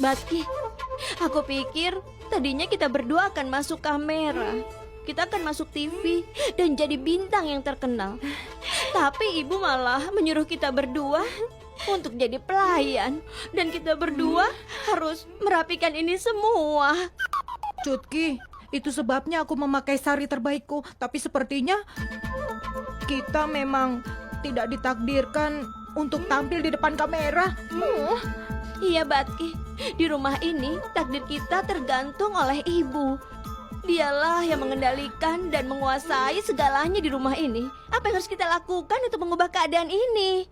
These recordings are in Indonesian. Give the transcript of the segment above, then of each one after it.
Batki, aku pikir tadinya kita berdua akan masuk kamera. Kita akan masuk TV dan jadi bintang yang terkenal. Tapi ibu malah menyuruh kita berdua untuk jadi pelayan. Dan kita berdua harus merapikan ini semua. Cutki, itu sebabnya aku memakai sari terbaikku. Tapi sepertinya kita memang tidak ditakdirkan untuk tampil di depan kamera. Iya Batki, di rumah ini takdir kita tergantung oleh ibu. Dialah yang mengendalikan dan menguasai segalanya di rumah ini. Apa yang harus kita lakukan untuk mengubah keadaan ini?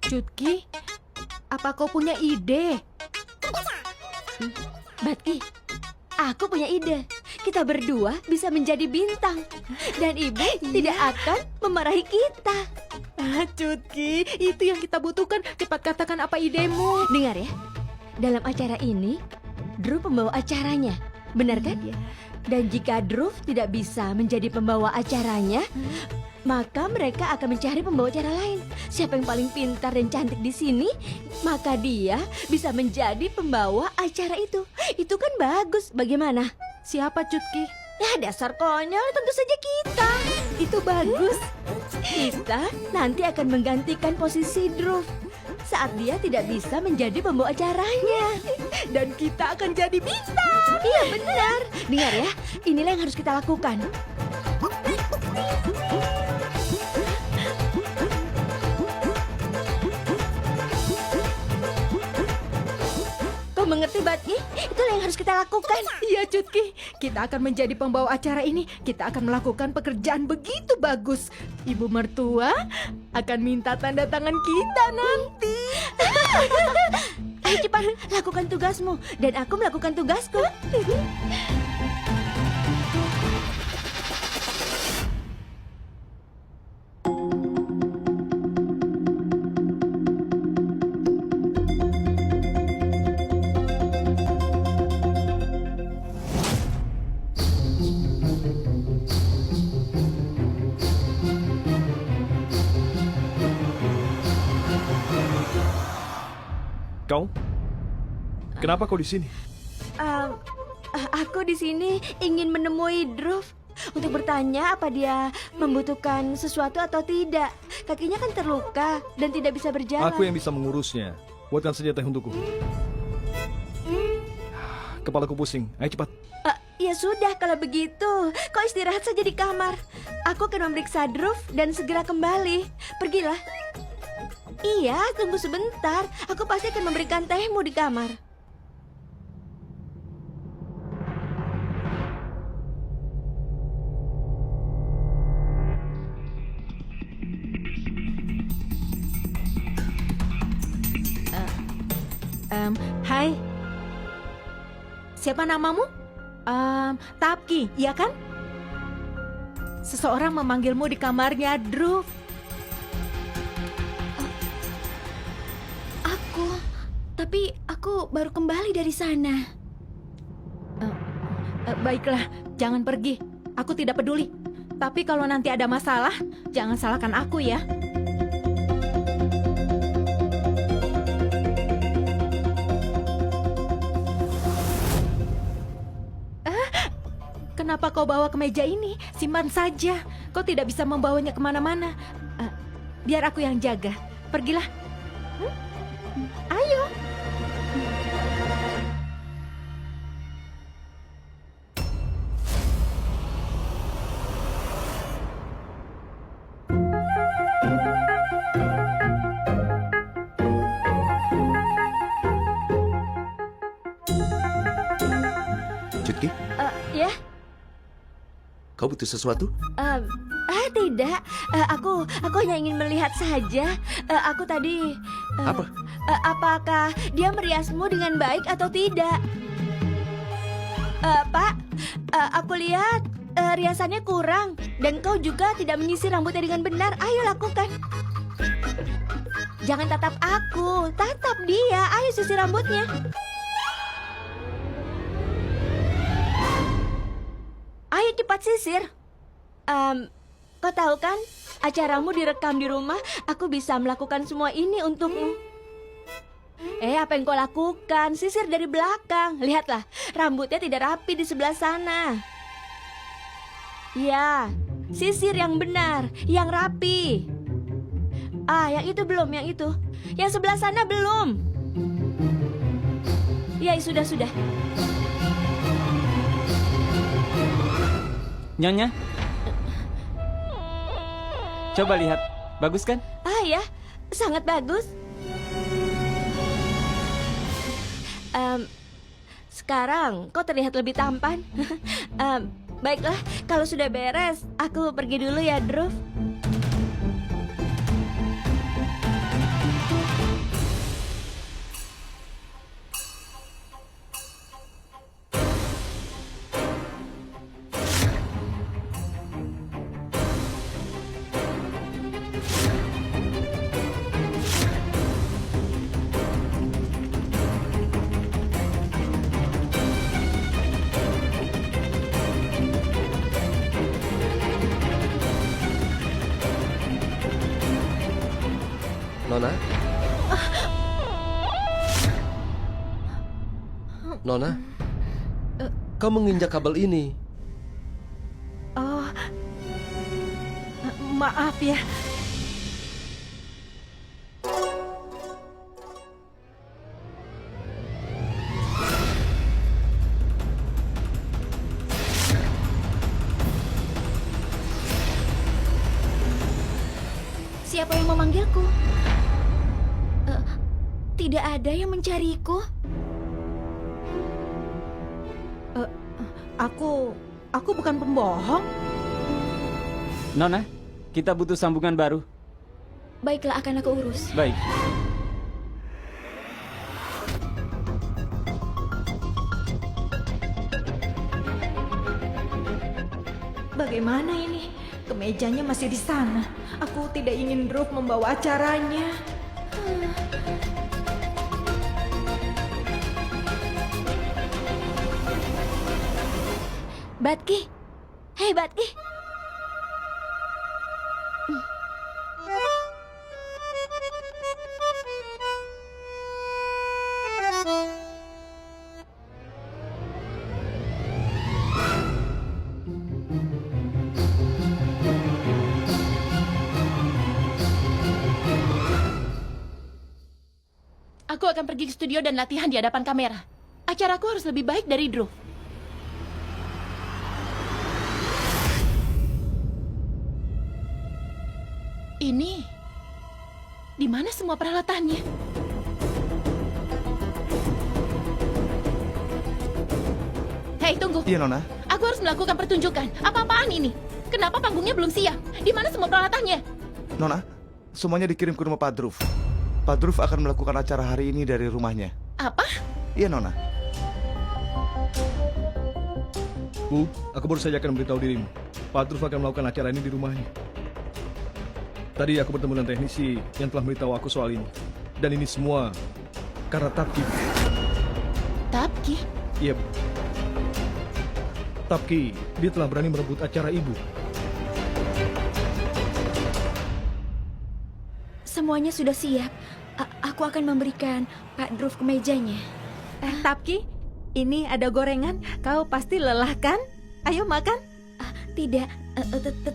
Cutki, apa kau punya ide? Batki, aku punya ide. Kita berdua bisa menjadi bintang. Dan ibu tidak akan memarahi kita. Cutki, itu yang kita butuhkan. Cepat katakan apa idemu. Dengar ya, dalam acara ini, Drew pembawa acaranya. Benar kan? Dan jika Drew tidak bisa menjadi pembawa acaranya, maka mereka akan mencari pembawa acara lain. Siapa yang paling pintar dan cantik di sini, maka dia bisa menjadi pembawa acara itu. Itu kan bagus. Bagaimana? Siapa Cutki? Ya dasar konyol, tentu saja kita. Itu bagus. Kita nanti akan menggantikan posisi Drew saat dia tidak bisa menjadi pembawa acaranya. Dan kita akan jadi bintang. Iya benar. Dengar ya, inilah yang harus kita lakukan. Kau mengerti Batki? Itulah yang harus kita lakukan. Iya Cutki, kita akan menjadi pembawa acara ini. Kita akan melakukan pekerjaan begitu bagus. Ibu mertua akan minta tanda tangan kita nanti. Ayo cepat, lakukan tugasmu. Dan aku melakukan tugasku. Kau? Kenapa kau di sini? Aku di sini ingin menemui Drew untuk bertanya apa dia membutuhkan sesuatu atau tidak. Kakinya kan terluka dan tidak bisa berjalan. Aku yang bisa mengurusnya. Buatkan saja teh untukku. Kepalaku pusing. Ayo cepat. Ya sudah kalau begitu, kau istirahat saja di kamar. Aku akan memeriksa Drew dan segera kembali. Pergilah. Iya, tunggu sebentar. Aku pasti akan memberikan tehmu di kamar. Hai. Siapa namamu? Tapki, iya kan? Seseorang memanggilmu di kamarnya, Drew. Tapi aku baru kembali dari sana. Baiklah, jangan pergi. Aku tidak peduli. Tapi kalau nanti ada masalah, jangan salahkan aku ya. Kenapa kau bawa ke meja ini? Simpan saja. Kau tidak bisa membawanya kemana-mana. Biar aku yang jaga. Pergilah. Ayo. Cutki, Ya? kau butuh sesuatu? Tidak. Aku hanya ingin melihat saja. Aku tadi. Apa? Apakah dia meriasmu dengan baik atau tidak? Pak, aku lihat riasannya kurang dan kau juga tidak menyisir rambutnya dengan benar. Ayo lakukan. Jangan tatap aku, tatap dia. Ayo sisir rambutnya. Ayo cepat sisir. Kau tahu kan, acaramu direkam di rumah. Aku bisa melakukan semua ini untukmu. Apa yang kau lakukan? Sisir dari belakang. Lihatlah, rambutnya tidak rapi di sebelah sana. Ya, sisir yang benar, yang rapi. Yang itu belum, yang itu. Yang sebelah sana belum. Ya, sudah. Nyonya, coba lihat, bagus kan? Ya, sangat bagus. Sekarang kau terlihat lebih tampan. Baiklah, kalau sudah beres, aku pergi dulu ya, Druv. Nona? Nona? Kau menginjak kabel ini. Oh, maaf ya. Siapa yang memanggilku? Tidak ada yang mencariku. Aku bukan pembohong. Nona, kita butuh sambungan baru. Baiklah, akan aku urus. Baik. Bagaimana ini? Kemejanya masih di sana. Aku tidak ingin Druv membawa acaranya. Batki. Hei, Batki. Aku akan pergi ke studio dan latihan di hadapan kamera. Acaraku harus lebih baik dari Druv. Ini, di mana semua peralatannya? Hei, tunggu. Iya, Nona. Aku harus melakukan pertunjukan. Apa-apaan ini? Kenapa panggungnya belum siap? Di mana semua peralatannya? Nona, semuanya dikirim ke rumah Pak Druv. Pak Druv akan melakukan acara hari ini dari rumahnya. Apa? Iya, Nona. Bu, aku baru saja akan memberitahu dirimu. Pak Druv akan melakukan acara ini di rumahnya. Tadi aku bertemu dengan teknisi yang telah memberitahu aku soal ini. Dan ini semua karena Tapki. Tapki? Iya, Bu. Tapki, dia telah berani merebut acara ibu. Semuanya sudah siap. Aku akan memberikan Pak Druv kemejanya. Tapki, ini ada gorengan. Kau pasti lelah kan? Ayo makan. Tidak,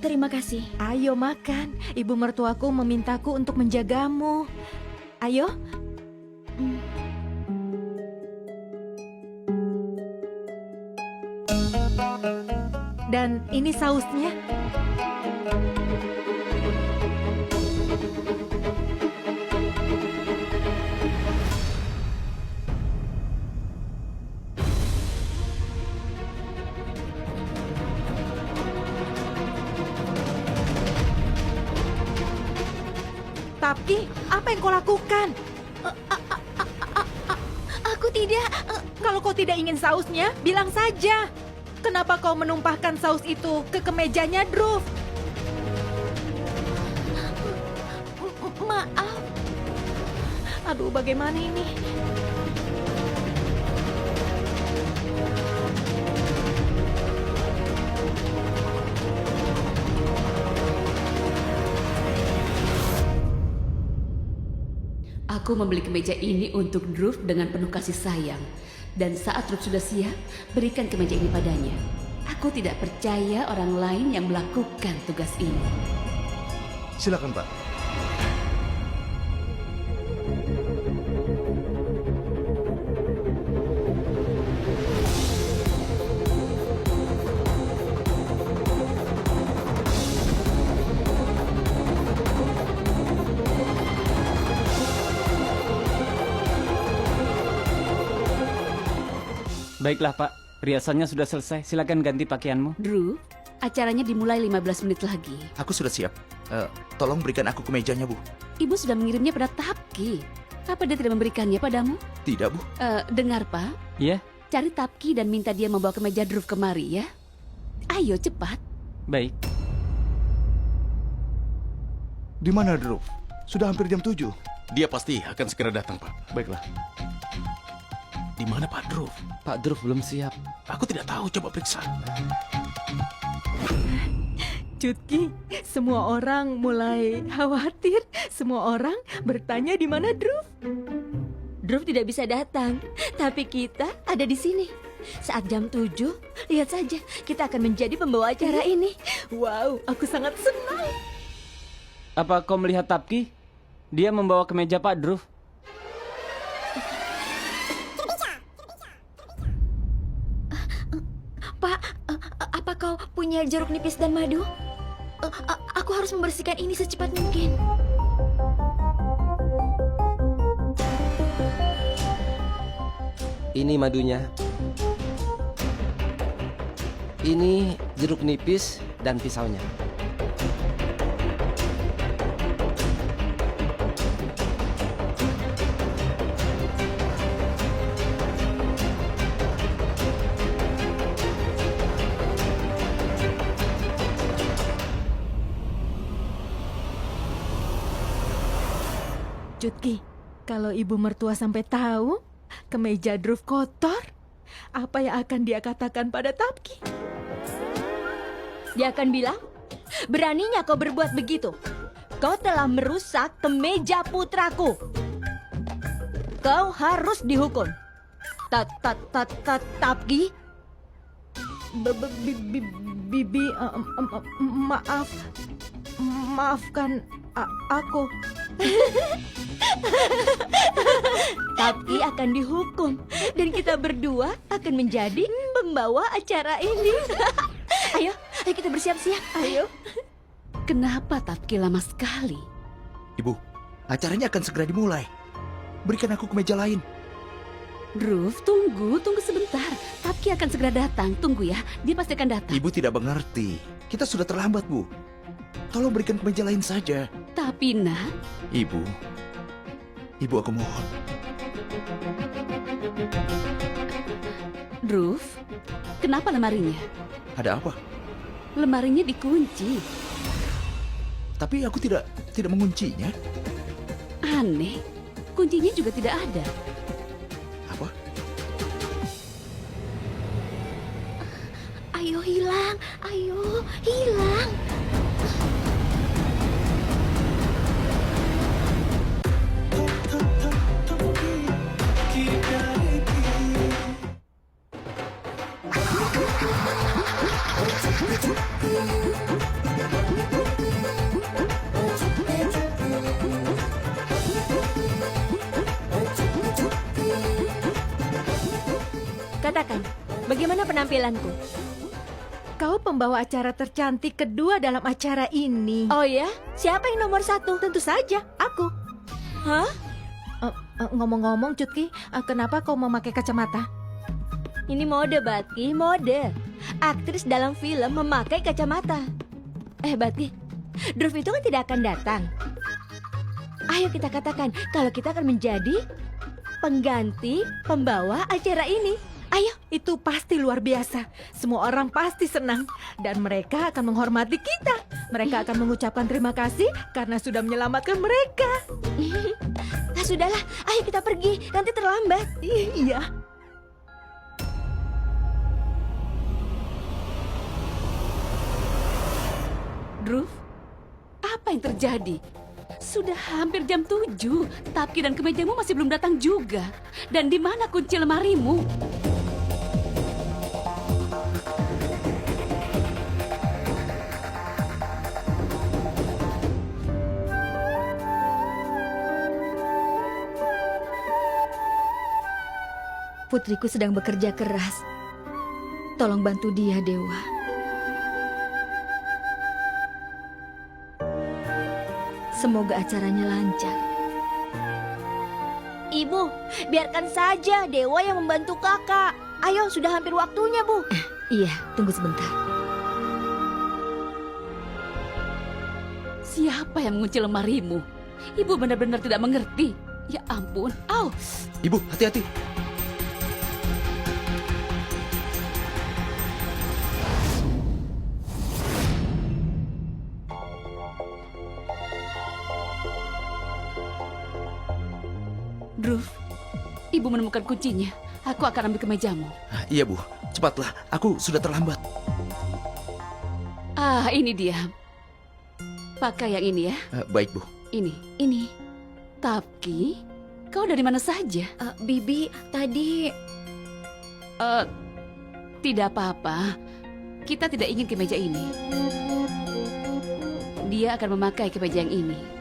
terima kasih. Ayo makan. Ibu mertuaku memintaku untuk menjagamu. Ayo. Dan ini sausnya. Tapki, apa yang kau lakukan? Aku tidak. Kalau kau tidak ingin sausnya, bilang saja. Kenapa kau menumpahkan saus itu ke kemejanya Druv? Maaf. Aduh, bagaimana ini? Aku membeli kemeja ini untuk Drew dengan penuh kasih sayang. Dan saat Drew sudah siap, berikan kemeja ini padanya. Aku tidak percaya orang lain yang melakukan tugas ini. Silakan, Pak. Baiklah Pak, riasannya sudah selesai. Silakan ganti pakaianmu. Drew, acaranya dimulai 15 menit lagi. Aku sudah siap. Tolong berikan aku kemejanya, Bu. Ibu sudah mengirimnya pada Tapki. Apa dia tidak memberikannya padamu? Tidak, Bu. Dengar, Pak. Iya, Cari Tapki dan minta dia membawa kemeja Drew kemari ya. Ayo cepat. baik. Di mana, Drew? Sudah hampir jam 7. Dia pasti akan segera datang, Pak. Baiklah. Di mana Pak Drew? Pak Drew belum siap. Aku tidak tahu, coba periksa. Cutki, semua orang mulai khawatir. Semua orang bertanya di mana Drew. Drew tidak bisa datang, tapi kita ada di sini. Saat jam 7, lihat saja, kita akan menjadi pembawa acara ini. Wow, aku sangat senang. Apa kau melihat Tapki? Dia membawa kemeja Pak Drew. Pak, apa kau punya jeruk nipis dan madu? Aku harus membersihkan ini secepat mungkin. Ini madunya. Ini jeruk nipis dan pisaunya. Cutki, kalau ibu mertua sampai tahu kemeja Drew kotor, apa yang akan dia katakan pada Tapki? Dia akan bilang, beraninya kau berbuat begitu. Kau telah merusak kemeja putraku. Kau harus dihukum. Tapki. Bibi, maafkan aku. Tapki akan dihukum dan kita berdua akan menjadi pembawa acara ini. Ayo kita bersiap-siap. Ayo. Kenapa Tapki lama sekali? Ibu, acaranya akan segera dimulai. Berikan aku kemeja lain. Drew, tunggu sebentar. Tapki akan segera datang. Tunggu ya, dia pasti akan datang. Ibu tidak mengerti. Kita sudah terlambat, Bu. Tolong berikan kemeja lain saja. Tapi nak, Ibu aku mohon. Drew, kenapa lemarinya? Ada apa? Lemarinya dikunci. Tapi aku tidak menguncinya. Aneh, kuncinya juga tidak ada. Apa? Ayo hilang. Katakan, bagaimana penampilanku? Kau pembawa acara tercantik kedua dalam acara ini. Oh ya? Siapa yang nomor 1? Tentu saja, aku. Hah? Ngomong-ngomong, Cutki, kenapa kau memakai kacamata? Ini mode, Batki, mode. Aktris dalam film memakai kacamata. Batki, Drew itu kan tidak akan datang. Ayo kita katakan kalau kita akan menjadi pengganti pembawa acara ini. Ayo. Itu pasti luar biasa. Semua orang pasti senang. Dan mereka akan menghormati kita. Mereka akan mengucapkan terima kasih karena sudah menyelamatkan mereka. Sudahlah, ayo kita pergi. Nanti terlambat. Iya. Druf, apa yang terjadi? Sudah hampir jam 7. Tapki dan kemejamu masih belum datang juga. Dan di mana kunci lemarimu? Putriku sedang bekerja keras. Tolong bantu dia, Dewa. Semoga acaranya lancar. Ibu, biarkan saja Dewa yang membantu kakak. Ayo, sudah hampir waktunya, Bu. Iya, tunggu sebentar. Siapa yang mengunci lemarimu? Ibu benar-benar tidak mengerti. Ya ampun, au. Ibu, hati-hati. Druf, ibu menemukan kuncinya. Aku akan ambil kemejamu. Iya, Bu. Cepatlah, aku sudah terlambat. Ah, ini dia. Pakai yang ini ya. Baik, Bu. Ini. Tapki, kau dari mana saja? Bibi, tadi... Tidak apa-apa. Kita tidak ingin kemeja ini. Dia akan memakai kemeja yang ini.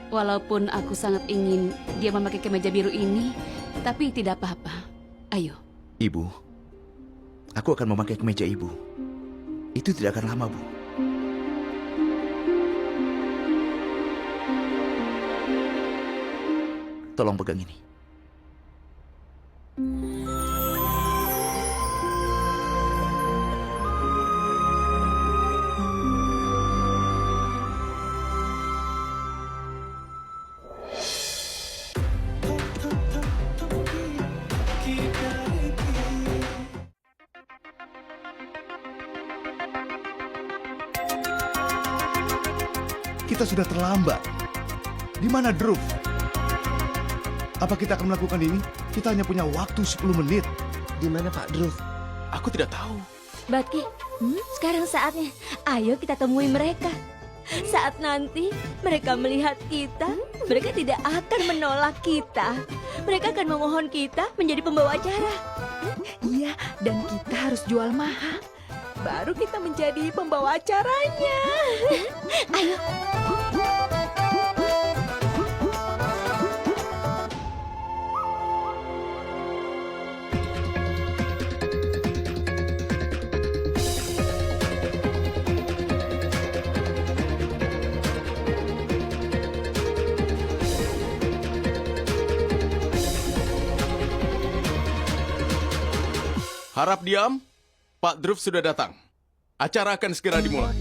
Walaupun aku sangat ingin dia memakai kemeja biru ini, tapi tidak apa-apa. Ayo. Ibu, aku akan memakai kemeja Ibu. Itu tidak akan lama, Bu. Tolong pegang ini. Kita sudah terlambat. Di mana Druf? Apa kita akan melakukan ini? Kita hanya punya waktu 10 menit. Di mana Pak Druf? Aku tidak tahu. Batki, sekarang saatnya. Ayo kita temui mereka. Saat nanti mereka melihat kita, mereka tidak akan menolak kita. Mereka akan memohon kita menjadi pembawa acara. Iya, dan kita harus jual mahal. Baru kita menjadi pembawa acaranya. Ayo. Harap diam. Pak Druf sudah datang. Acara akan segera dimulai.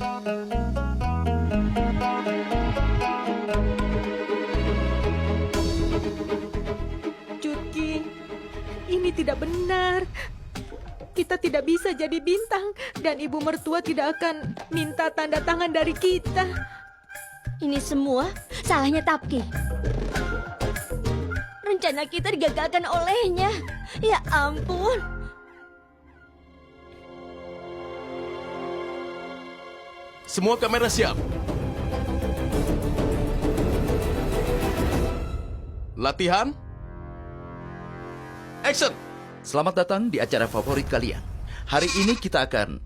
Cutki, ini tidak benar. Kita tidak bisa jadi bintang dan ibu mertua tidak akan minta tanda tangan dari kita. Ini semua salahnya Tapki. Rencana kita digagalkan olehnya. Ya ampun. Semua kamera siap. Latihan. Action. Selamat datang di acara favorit kalian. Hari ini kita akan...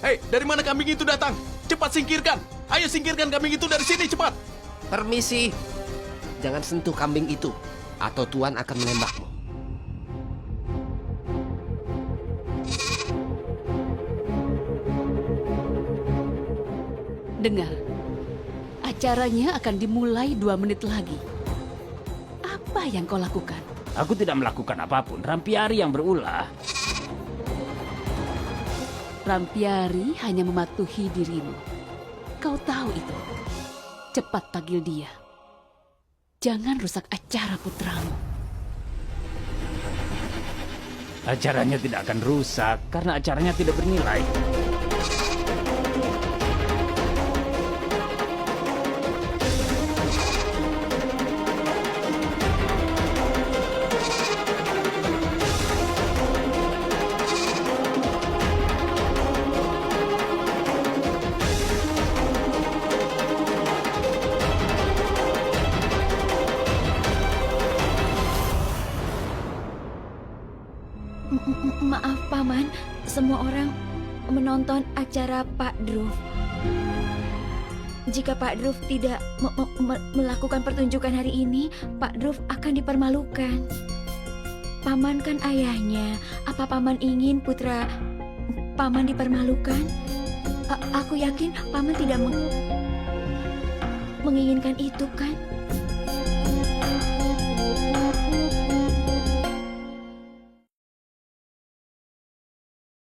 Hei, dari mana kambing itu datang? Cepat singkirkan. Ayo singkirkan kambing itu dari sini, cepat. Permisi. Jangan sentuh kambing itu, atau Tuan akan menembakmu. Dengar, acaranya akan dimulai 2 menit lagi. Apa yang kau lakukan? Aku tidak melakukan apapun. Rampiari yang berulah. Rampiari hanya mematuhi dirimu. Kau tahu itu. Cepat panggil dia. Jangan rusak acara putramu. Acaranya tidak akan rusak karena acaranya tidak bernilai. Maaf Paman, semua orang menonton acara Pak Druf. Jika Pak Druf tidak melakukan pertunjukan hari ini, Pak Druf akan dipermalukan. Paman kan ayahnya. Apa Paman ingin putra Paman dipermalukan? Aku yakin Paman tidak menginginkan itu kan?